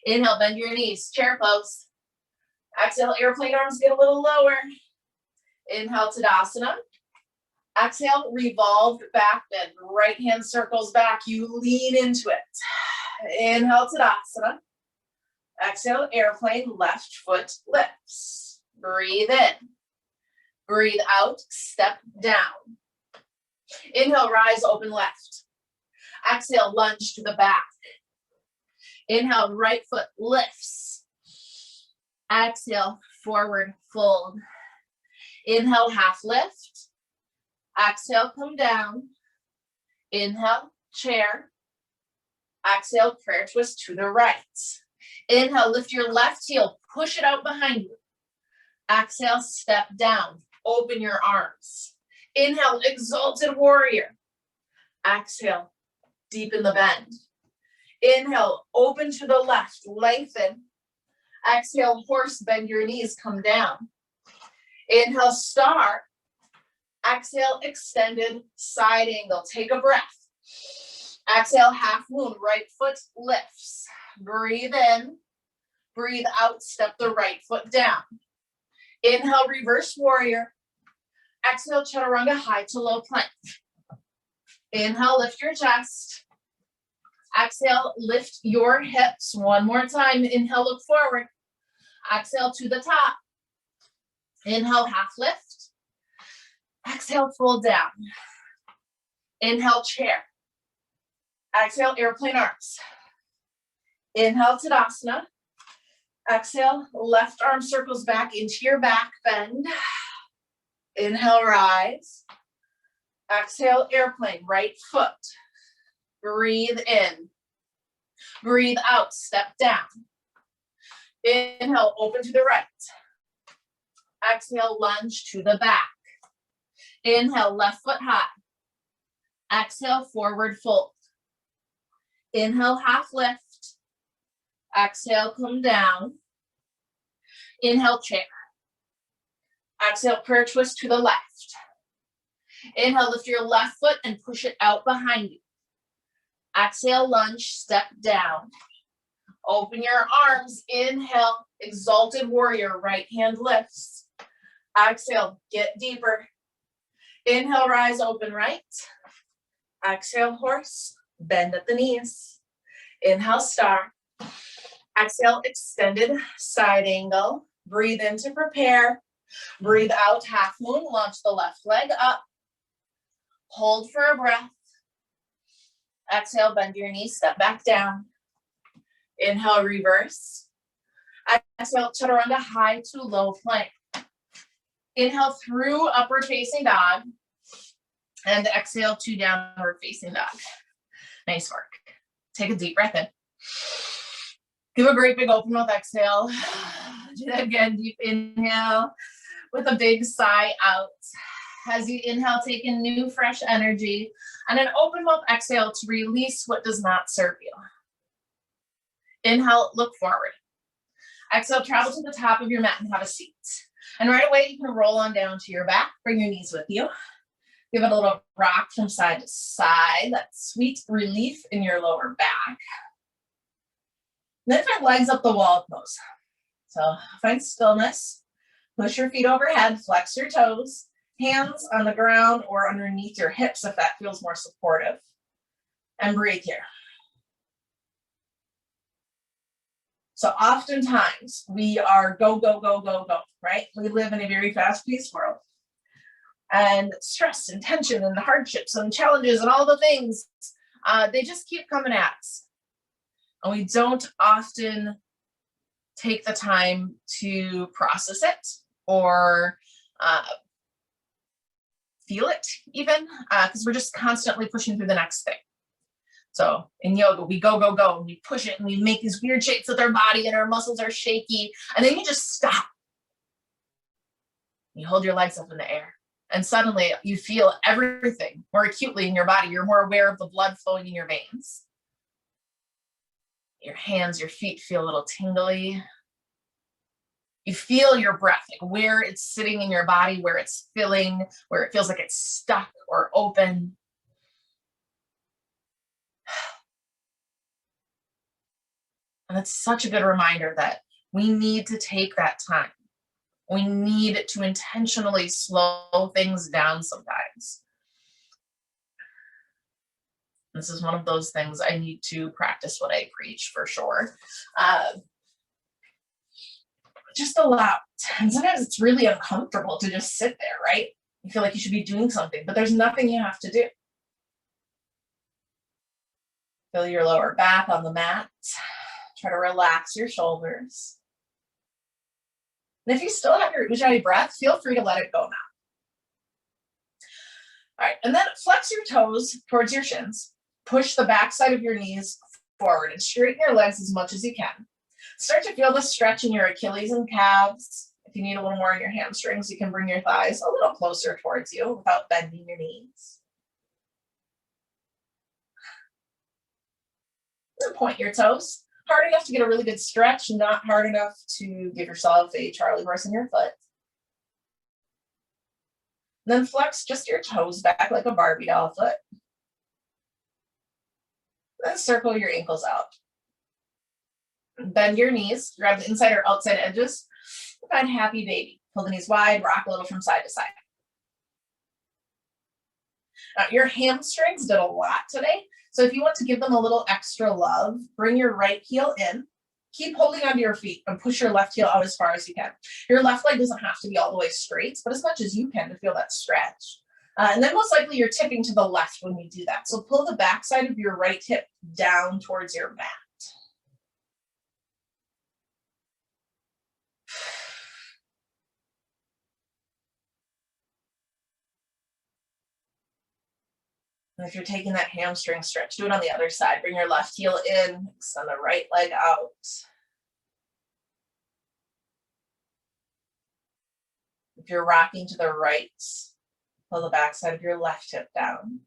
Inhale, bend your knees, chair pose. Exhale, airplane arms get a little lower. Inhale, Tadasana. Exhale, revolved back bend. Right hand circles back. You lean into it. Inhale, Tadasana. Exhale, airplane, left foot lifts. Breathe in. Breathe out, step down. Inhale, rise, open left. Exhale, lunge to the back. Inhale, right foot lifts. Exhale, forward fold. Inhale, half lift. Exhale, come down. Inhale, chair. Exhale, prayer twist to the right. Inhale, lift your left heel, push it out behind you. Exhale, step down, open your arms. Inhale, exalted warrior. Exhale, deepen the bend. Inhale, open to the left, lengthen. Exhale, horse, bend your knees, come down. Inhale, star. Exhale, extended side angle. Take a breath. Exhale, half moon, right foot lifts. Breathe in, breathe out, step the right foot down. Inhale, reverse warrior. Exhale, chaturanga, high to low plank. Inhale, lift your chest. Exhale, lift your hips. One more time. Inhale, look forward. Exhale to the top. Inhale, half lift. Exhale, fold down. Inhale, chair. Exhale, airplane arms. Inhale, Tadasana. Exhale, left arm circles back into your back bend. Inhale, rise. Exhale, airplane, right foot. Breathe in. Breathe out, step down. Inhale, open to the right. Exhale, lunge to the back. Inhale, left foot high. Exhale, forward fold. Inhale, half lift. Exhale, come down. Inhale, chair. Exhale, prayer twist to the left. Inhale, lift your left foot and push it out behind you. Exhale, lunge, step down. Open your arms. Inhale, exalted warrior, right hand lifts. Exhale, get deeper. Inhale, rise, open right. Exhale, horse, bend at the knees. Inhale, star. Exhale, extended side angle. Breathe in to prepare. Breathe out, half moon, launch the left leg up. Hold for a breath. Exhale, bend your knees, step back down. Inhale, reverse. Exhale, chaturanga, high to low plank. Inhale through upward facing dog. And exhale to downward facing dog. Nice work. Take a deep breath in. Give a great big open mouth exhale. Do that again, deep inhale with a big sigh out. As you inhale, take in new, fresh energy. And an open mouth exhale to release what does not serve you. Inhale, look forward. Exhale, travel to the top of your mat and have a seat. And right away, you can roll on down to your back. Bring your knees with you. Give it a little rock from side to side. That sweet relief in your lower back. Then find legs up the wall pose. So find stillness. Push your feet overhead. Flex your toes. Hands on the ground or underneath your hips if that feels more supportive. And breathe here. So oftentimes we are go, go, go, go, go, right? We live in a very fast-paced world. And stress and tension and hardships and challenges and all the things, they just keep coming at us. And we don't often take the time to process it or feel it even, because we're just constantly pushing through the next thing. So in yoga, we go, go, go, and we push it and we make these weird shapes with our body and our muscles are shaky. And then you just stop. You hold your legs up in the air and suddenly you feel everything more acutely in your body. You're more aware of the blood flowing in your veins. Your hands, your feet feel a little tingly. You feel your breath, like where it's sitting in your body, where it's filling, where it feels like it's stuck or open. And it's such a good reminder that we need to take that time. We need to intentionally slow things down sometimes. This is one of those things I need to practice what I preach for sure. Just allow it. And sometimes it's really uncomfortable to just sit there, right? You feel like you should be doing something, but there's nothing you have to do. Feel your lower back on the mat. Try to relax your shoulders. And if you still have your ujjayi breath, feel free to let it go now. All right, and then flex your toes towards your shins. Push the backside of your knees forward and straighten your legs as much as you can. Start to feel the stretch in your Achilles and calves. If you need a little more in your hamstrings, you can bring your thighs a little closer towards you without bending your knees. Then point your toes. Hard enough to get a really good stretch, not hard enough to give yourself a Charlie horse in your foot. Then flex just your toes back like a Barbie doll foot. Then circle your ankles out. Bend your knees, grab the inside or outside edges. Find happy baby. Pull the knees wide, rock a little from side to side. Now, your hamstrings did a lot today. So if you want to give them a little extra love, bring your right heel in. Keep holding onto your feet and push your left heel out as far as you can. Your left leg doesn't have to be all the way straight, but as much as you can to feel that stretch. And then most likely you're tipping to the left when you do that. So pull the backside of your right hip down towards your mat. And if you're taking that hamstring stretch, do it on the other side. Bring your left heel in, extend the right leg out. If you're rocking to the right, pull the backside of your left hip down.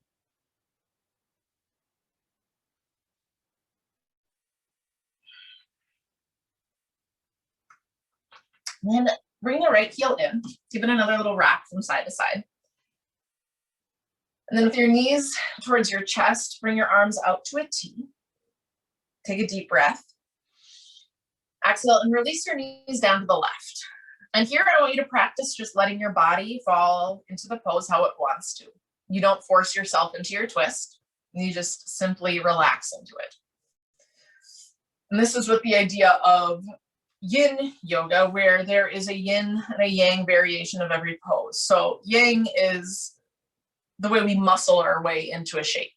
And then bring the right heel in, give it another little rock from side to side. And then with your knees towards your chest, bring your arms out to a T. Take a deep breath. Exhale and release your knees down to the left. And here I want you to practice just letting your body fall into the pose how it wants to. You don't force yourself into your twist. You just simply relax into it. And this is with the idea of yin yoga, where there is a yin and a yang variation of every pose. So yang is the way we muscle our way into a shape,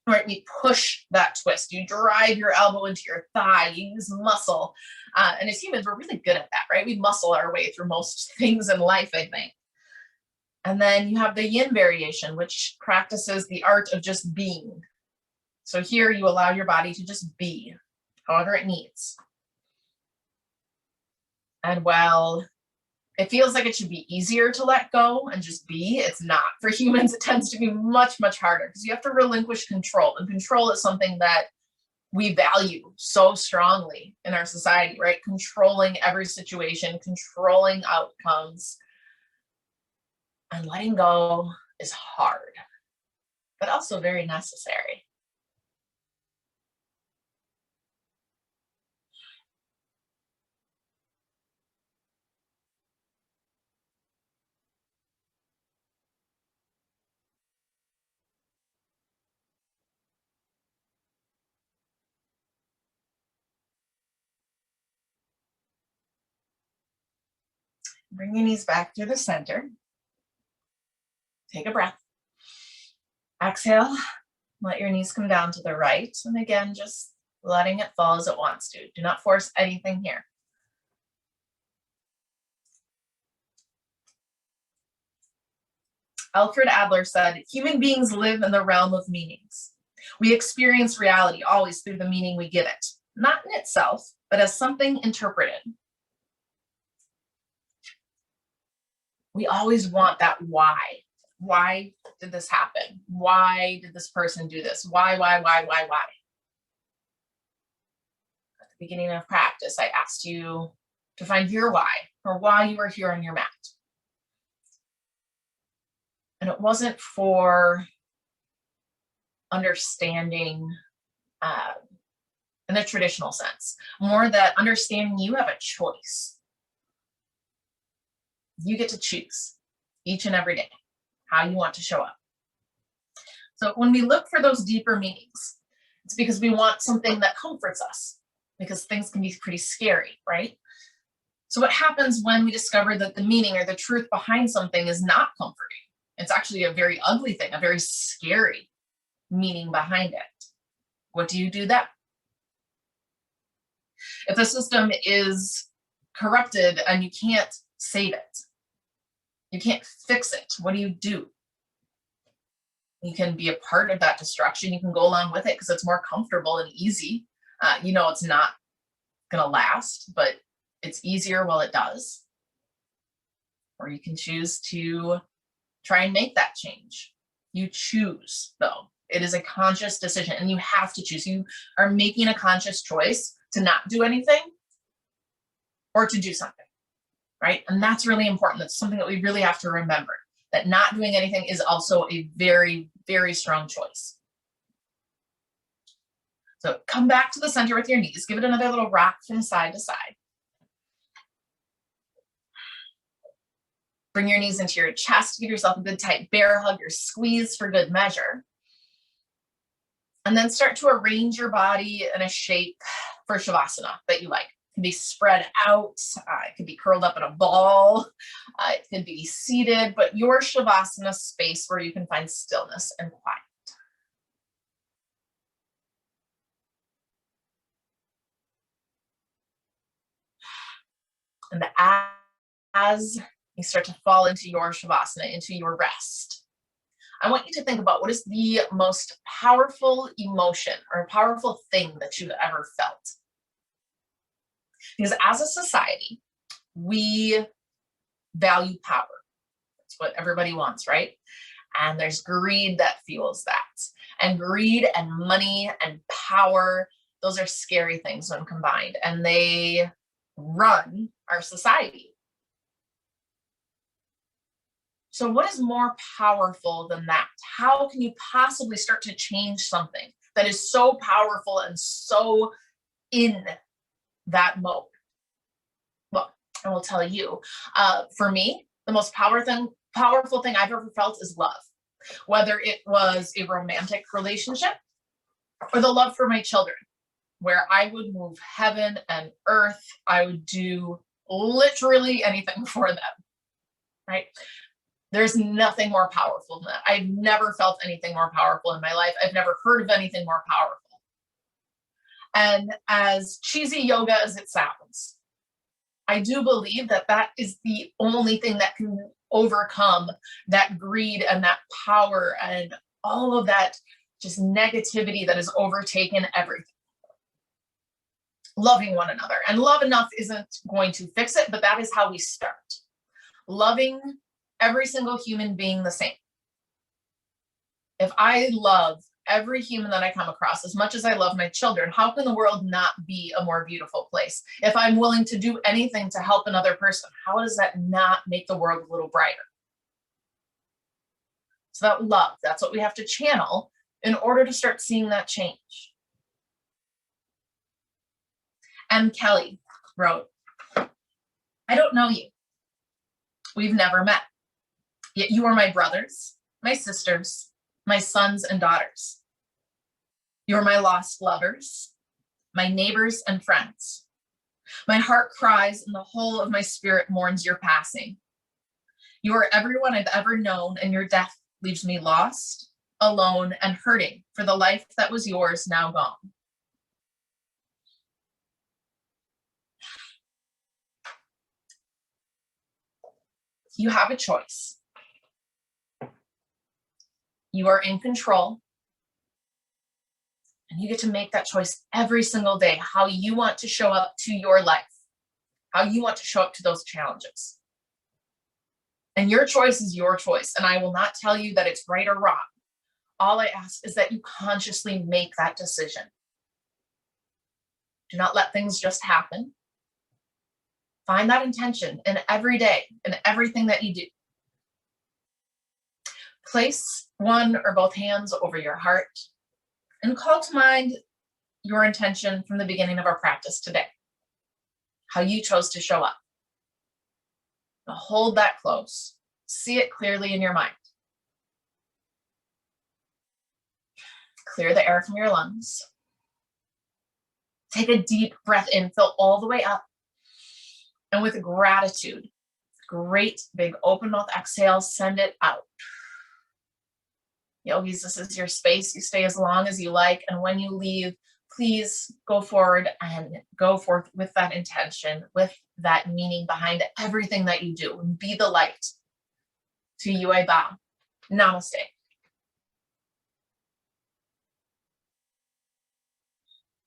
right? We push that twist. You drive your elbow into your thigh, you use muscle. And as humans, we're really good at that, right? We muscle our way through most things in life, I think. And then you have the yin variation, which practices the art of just being. So here you allow your body to just be, however it needs. And while it feels like it should be easier to let go and just be, it's not. For humans, it tends to be much, much harder because you have to relinquish control. And control is something that we value so strongly in our society, right? Controlling every situation, controlling outcomes. And letting go is hard, but also very necessary. Bring your knees back through the center. Take a breath. Exhale. Let your knees come down to the right. And again, just letting it fall as it wants to. Do not force anything here. Alfred Adler said, human beings live in the realm of meanings. We experience reality always through the meaning we give it, not in itself, but as something interpreted. We always want that why. Why did this happen? Why did this person do this? Why? At the beginning of practice, I asked you to find your why, or why you were here on your mat. And it wasn't for understanding in the traditional sense, more that understanding you have a choice. You get to choose each and every day how you want to show up. So when we look for those deeper meanings, it's because we want something that comforts us, because things can be pretty scary, right? So what happens when we discover that the meaning or the truth behind something is not comforting? It's actually a very ugly thing, a very scary meaning behind it. What do you do then? If the system is corrupted and you can't save it, you can't fix it, what do? You can be a part of that destruction. You can go along with it because it's more comfortable and easy. You know it's not going to last, but it's easier while it does. Or you can choose to try and make that change. You choose, though. It is a conscious decision, and you have to choose. You are making a conscious choice to not do anything or to do something, right? And that's really important. That's something that we really have to remember, that not doing anything is also a very, very strong choice. So come back to the center with your knees. Give it another little rock from side to side. Bring your knees into your chest. Give yourself a good tight bear hug or squeeze for good measure. And then start to arrange your body in a shape for Shavasana that you like. It can be spread out. It could be curled up in a ball. It could be seated, but your Shavasana space where you can find stillness and quiet. And as you start to fall into your Shavasana, into your rest, I want you to think about what is the most powerful emotion or powerful thing that you've ever felt. Because as a society, we value power. That's what everybody wants, right? And there's greed that fuels that. And greed and money and power, those are scary things when combined. And they run our society. So what is more powerful than that? How can you possibly start to change something that is so powerful and so in that mode? Well, I will tell you, for me, the most powerful thing I've ever felt is love. Whether it was a romantic relationship or the love for my children, where I would move heaven and earth. I would do literally anything for them, right? There's nothing more powerful than that. I've never felt anything more powerful in my life. I've never heard of anything more powerful. And as cheesy yoga as it sounds, I do believe that that is the only thing that can overcome that greed and that power and all of that just negativity that has overtaken everything. Loving one another. And love enough isn't going to fix it, but that is how we start. Loving every single human being the same. If I love every human that I come across as much as I love my children, how can the world not be a more beautiful place? If I'm willing to do anything to help another person, how does that not make the world a little brighter? So that love, that's what we have to channel in order to start seeing that change. M. Kelly wrote, I don't know you. We've never met. Yet you are my brothers, my sisters, my sons and daughters. You're my lost lovers, my neighbors and friends. My heart cries and the whole of my spirit mourns your passing. You are everyone I've ever known, and your death leaves me lost, alone, and hurting for the life that was yours, now gone. You have a choice. You are in control, and you get to make that choice every single day, how you want to show up to your life, how you want to show up to those challenges. And your choice is your choice, and I will not tell you that it's right or wrong. All I ask is that you consciously make that decision. Do not let things just happen. Find that intention in every day, in everything that you do. Place one or both hands over your heart and call to mind your intention from the beginning of our practice today, how you chose to show up. Now hold that close. See it clearly in your mind. Clear the air from your lungs. Take a deep breath in, fill all the way up. And with gratitude, great big open mouth exhale, send it out. Yogis, this is your space. You stay as long as you like. And when you leave, please go forward and go forth with that intention, with that meaning behind everything that you do, and be the light. To you I bow. Namaste.